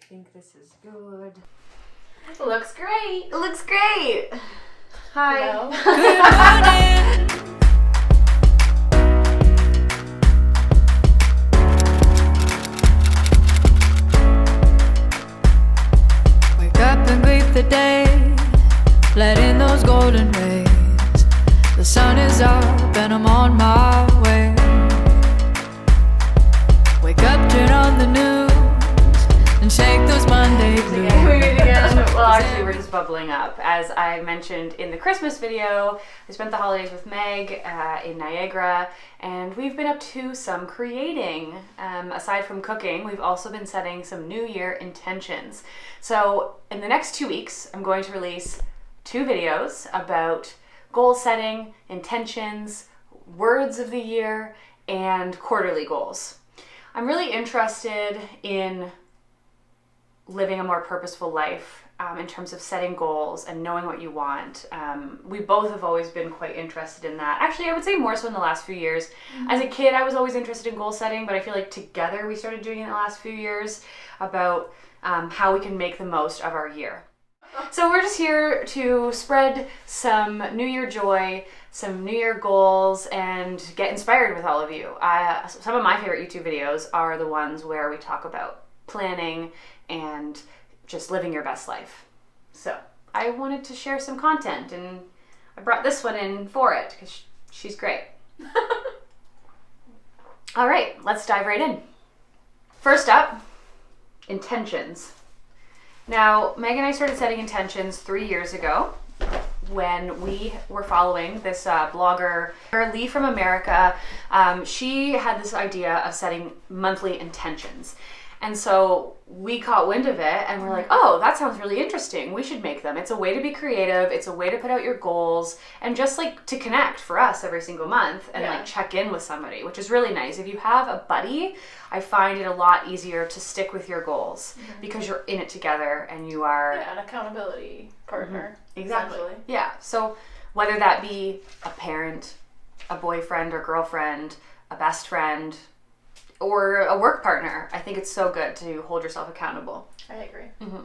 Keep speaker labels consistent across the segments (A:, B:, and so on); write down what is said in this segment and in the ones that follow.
A: think this is good.
B: Looks great.
A: It looks great. Hi.
B: Hello.
C: Wake up and greet the day, let in those golden rays. The sun is up and I'm on my way. Wake up, turn on the news, and shake those Monday blues.
A: Well, actually, we're just bubbling up. As I mentioned in the Christmas video, I spent the holidays with Meg in Niagara, and we've been up to some creating. Aside from cooking, we've also been setting some New Year intentions. So in the next 2 weeks, I'm going to release 2 videos about goal setting, intentions, words of the year, and quarterly goals. I'm really interested in living a more purposeful life in terms of setting goals and knowing what you want. We both have always been quite interested in that. Actually, I would say more so in the last few years. Mm-hmm. As a kid, I was always interested in goal setting, but I feel like together we started doing it in the last few years about how we can make the most of our year. So we're just here to spread some New Year joy, some New Year goals, and get inspired with all of you. Some of my favorite YouTube videos are the ones where we talk about planning and just living your best life. So I wanted to share some content, and I brought this one in for it because she's great. All right, let's dive right in. First up, intentions. Now, Meg and I started setting intentions 3 years ago when we were following this blogger, Lee from America. She had this idea of setting monthly intentions. And so we caught wind of it and we're like, oh, that sounds really interesting. We should make them. It's a way to be creative. It's a way to put out your goals and just like to connect for us every single month and like check in with somebody, which is really nice. If you have a buddy, I find it a lot easier to stick with your goals because you're in it together and you are...
B: Yeah, an accountability partner.
A: Exactly. Yeah. So whether that be a parent, a boyfriend or girlfriend, a best friend, or a work partner, I think it's so good to hold yourself accountable.
B: I agree.
A: Mm-hmm.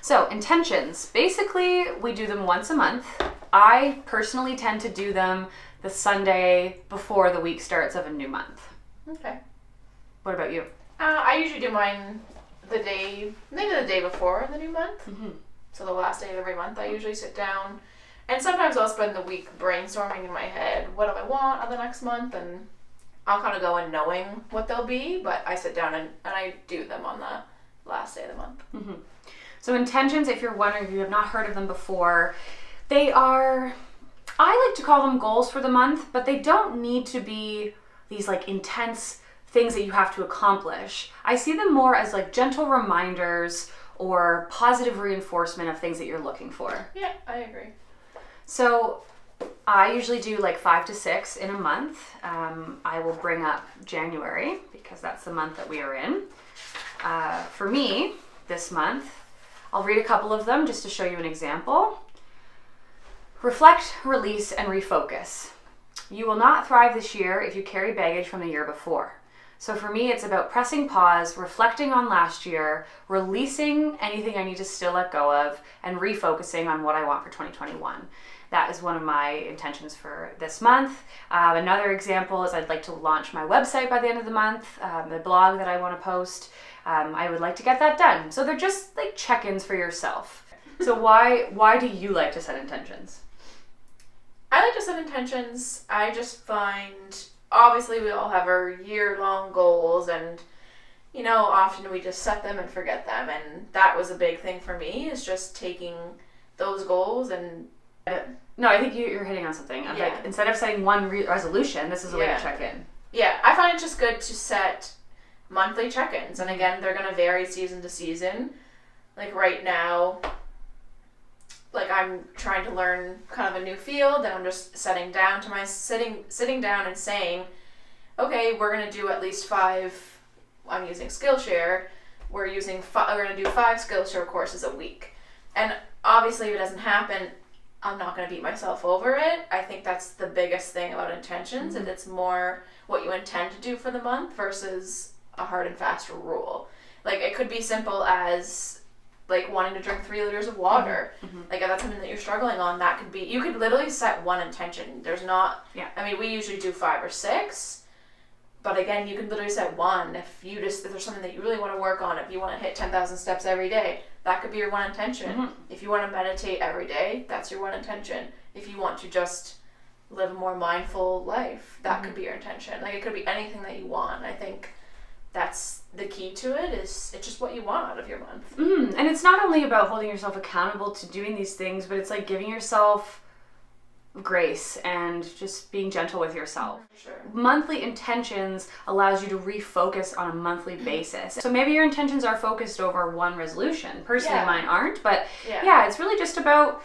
A: So intentions, basically we do them once a month. I personally tend to do them the Sunday before the week starts of a new month.
B: Okay.
A: What about you?
B: I usually do mine the day before the new month. Mm-hmm. So the last day of every month I usually sit down, and sometimes I'll spend the week brainstorming in my head, what do I want of the next month, and I'll kind of go in knowing what they'll be, but I sit down and I do them on the last day of the month. Mm-hmm.
A: So intentions, if you're wondering, if you have not heard of them before, they are, I like to call them goals for the month, but they don't need to be these like intense things that you have to accomplish. I see them more as like gentle reminders or positive reinforcement of things that you're looking for.
B: Yeah, I agree. So
A: I usually do like 5 to 6 in a month. I will bring up January because that's the month that we are in. For me, this month, I'll read a couple of them just to show you an example. Reflect, release, and refocus. You will not thrive this year if you carry baggage from the year before. So for me, it's about pressing pause, reflecting on last year, releasing anything I need to still let go of, and refocusing on what I want for 2021. That is one of my intentions for this month. Another example is I'd like to launch my website by the end of the month, the blog that I want to post. I would like to get that done. So they're just like check-ins for yourself. So why do you like to set intentions?
B: I like to set intentions. I just find, obviously we all have our year-long goals, and you know, often we just set them and forget them. And that was a big thing for me, is just taking those goals and...
A: No, I think you're hitting on something. I'm like, instead of setting one resolution, this is a way to check in.
B: Yeah, I find it just good to set monthly check-ins. And again, they're going to vary season to season. Like right now, like I'm trying to learn kind of a new field, and I'm just sitting down and saying, okay, we're going to do at least 5, I'm using Skillshare, we're going to do 5 Skillshare courses a week. And obviously if it doesn't happen, I'm not going to beat myself over it. I think that's the biggest thing about intentions, and it's more what you intend to do for the month versus a hard and fast rule. Like, it could be simple as, like, wanting to drink 3 liters of water. Like, if that's something that you're struggling on, that could be, you could literally set one intention. There's not, I mean, we usually do 5 or 6, but again, you can literally set one. If there's something that you really want to work on, if you want to hit 10,000 steps every day, that could be your one intention. If you want to meditate every day, that's your one intention. If you want to just live a more mindful life, that could be your intention. Like, it could be anything that you want. I think that's the key to it, is it's just what you want out of your month.
A: And it's not only about holding yourself accountable to doing these things, but it's like giving yourself grace and just being gentle with yourself.
B: For sure.
A: Monthly intentions allows you to refocus on a monthly basis. So maybe your intentions are focused over one resolution. Personally, mine aren't, but it's really just about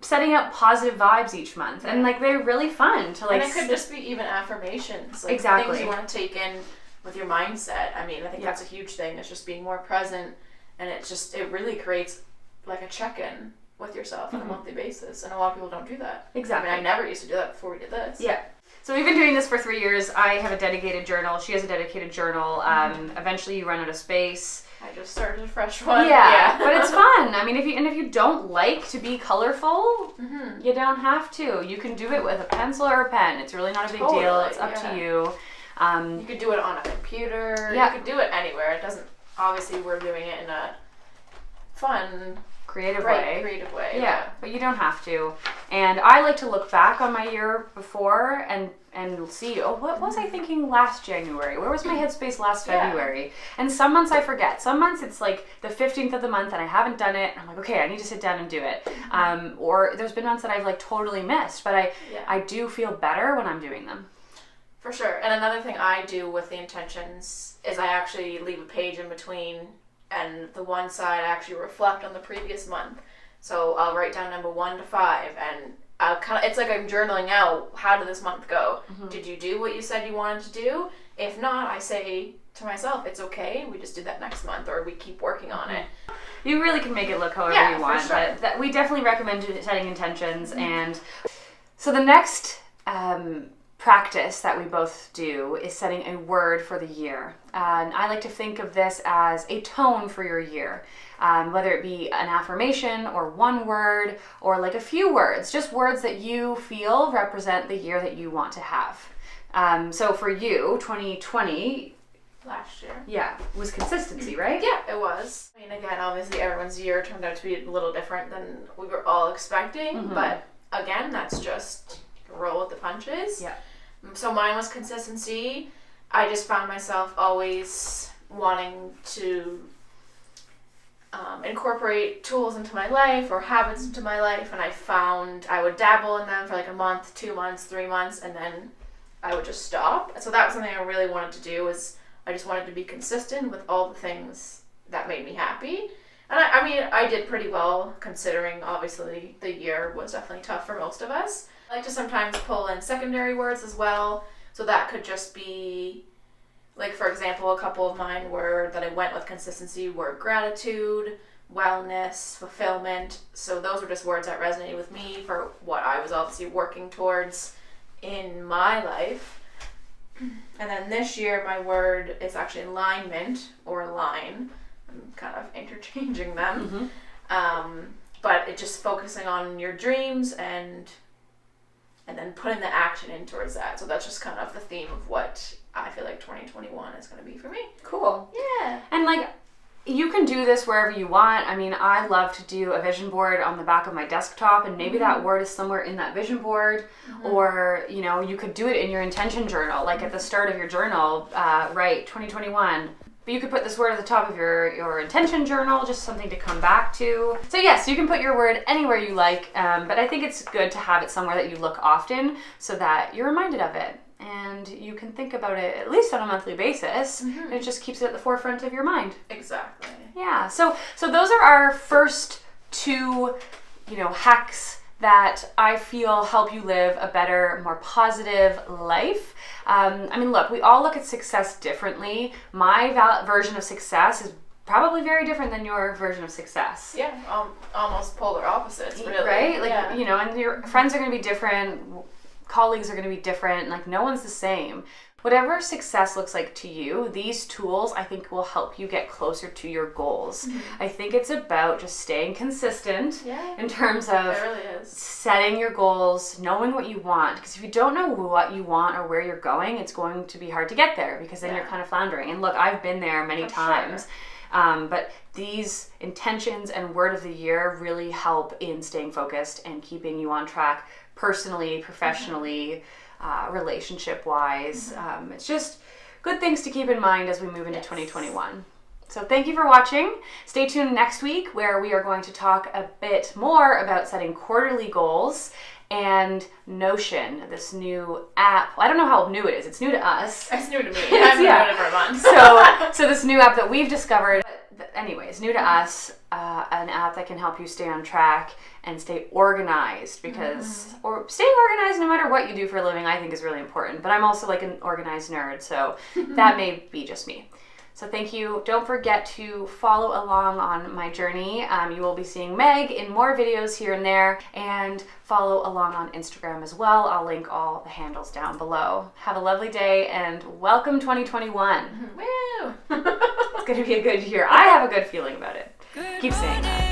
A: setting up positive vibes each month, and like they're really fun to like.
B: And it could just be even affirmations, like
A: exactly
B: things you want to take in with your mindset. I mean, I think that's a huge thing. It's just being more present, and it really creates like a check-in with yourself on a monthly basis, and a lot of people don't do that.
A: Exactly.
B: I mean, I never used to do that before we did this.
A: Yeah. So we've been doing this for 3 years. I have a dedicated journal. She has a dedicated journal. Eventually you run out of space.
B: I just started a fresh one.
A: Yeah, but it's fun. I mean, if you don't like to be colorful, you don't have to. You can do it with a pencil or a pen. It's really not a big deal. It's up to you.
B: You could do it on a computer.
A: Yeah.
B: You could do it anywhere. It doesn't. Obviously, we're doing it in a fun,
A: creative way.
B: Yeah,
A: but you don't have to. And I like to look back on my year before and see, what was I thinking last January? Where was my headspace last February? And some months I forget. Some months it's like the 15th of the month and I haven't done it. And I'm like, okay, I need to sit down and do it. Or there's been months that I've like totally missed, but I do feel better when I'm doing them.
B: For sure. And another thing I do with the intentions is I actually leave a page in between, and the one side I actually reflect on the previous month. So I'll write down number 1 to 5, and I'll it's like I'm journaling out, how did this month go? Did you do what you said you wanted to do? If not, I say to myself, it's okay, we just do that next month, or we keep working on it.
A: You really can make it look however you want,
B: for sure.
A: but we definitely recommend setting intentions. And so the next practice that we both do is setting a word for the year. And I like to think of this as a tone for your year, whether it be an affirmation or one word or like a few words, just words that you feel represent the year that you want to have. So for you, 2020...
B: last year.
A: Was consistency, right?
B: Yeah, it was. I mean, again, obviously everyone's year turned out to be a little different than we were all expecting, but again, that's just roll with the punches.
A: Yeah.
B: So mine was consistency. I just found myself always wanting to incorporate tools into my life or habits into my life, and I found I would dabble in them for like a month, 2 months, 3 months, and then I would just stop. So that was something I really wanted to do, was I just wanted to be consistent with all the things that made me happy. And I mean, I did pretty well, considering obviously the year was definitely tough for most of us. I like to sometimes pull in secondary words as well. So that could just be, like, for example, a couple of mine were that I went with consistency were gratitude, wellness, fulfillment. So those were just words that resonated with me for what I was obviously working towards in my life. And then this year, my word is actually alignment or line. I'm kind of interchanging them. But it's just focusing on your dreams and then putting the action in towards that. So that's just kind of the theme of what I feel like 2021 is going to be for me.
A: Cool.
B: Yeah.
A: And like, you can do this wherever you want. I mean, I love to do a vision board on the back of my desktop, and maybe that word is somewhere in that vision board, or, you know, you could do it in your intention journal, like at the start of your journal, write 2021. But you could put this word at the top of your intention journal, just something to come back to. So yes, you can put your word anywhere you like, but I think it's good to have it somewhere that you look often so that you're reminded of it. And you can think about it at least on a monthly basis. And it just keeps it at the forefront of your mind.
B: Exactly.
A: Yeah, so those are our first 2, hacks that I feel help you live a better, more positive life. I mean, look, we all look at success differently. My version of success is probably very different than your version of success.
B: Yeah, almost polar opposites, really.
A: Right? Like, and your friends are going to be different, colleagues are going to be different, like no one's the same. Whatever success looks like to you, these tools I think will help you get closer to your goals. I think it's about just staying consistent in terms of
B: It really is.
A: setting your goals, knowing what you want. Because if you don't know what you want or where you're going, it's going to be hard to get there because then you're kind of floundering. And look, I've been there many times. But these intentions and word of the year really help in staying focused and keeping you on track personally, professionally, relationship-wise. It's just good things to keep in mind as we move into 2021. So thank you for watching. Stay tuned next week where we are going to talk a bit more about setting quarterly goals and Notion, this new app. Well, I don't know how new it is. It's new to us.
B: It's new to me. I've been doing it for a month.
A: So this new app that we've discovered, anyways, new to us, an app that can help you stay on track and stay organized because, or staying organized no matter what you do for a living, I think is really important. But I'm also like an organized nerd, so that may be just me. So thank you. Don't forget to follow along on my journey. You will be seeing Meg in more videos here and there, and follow along on Instagram as well. I'll link all the handles down below. Have a lovely day and welcome 2021.
B: Woo!
A: It's going to be a good year. I have a good feeling about it. Keep saying that.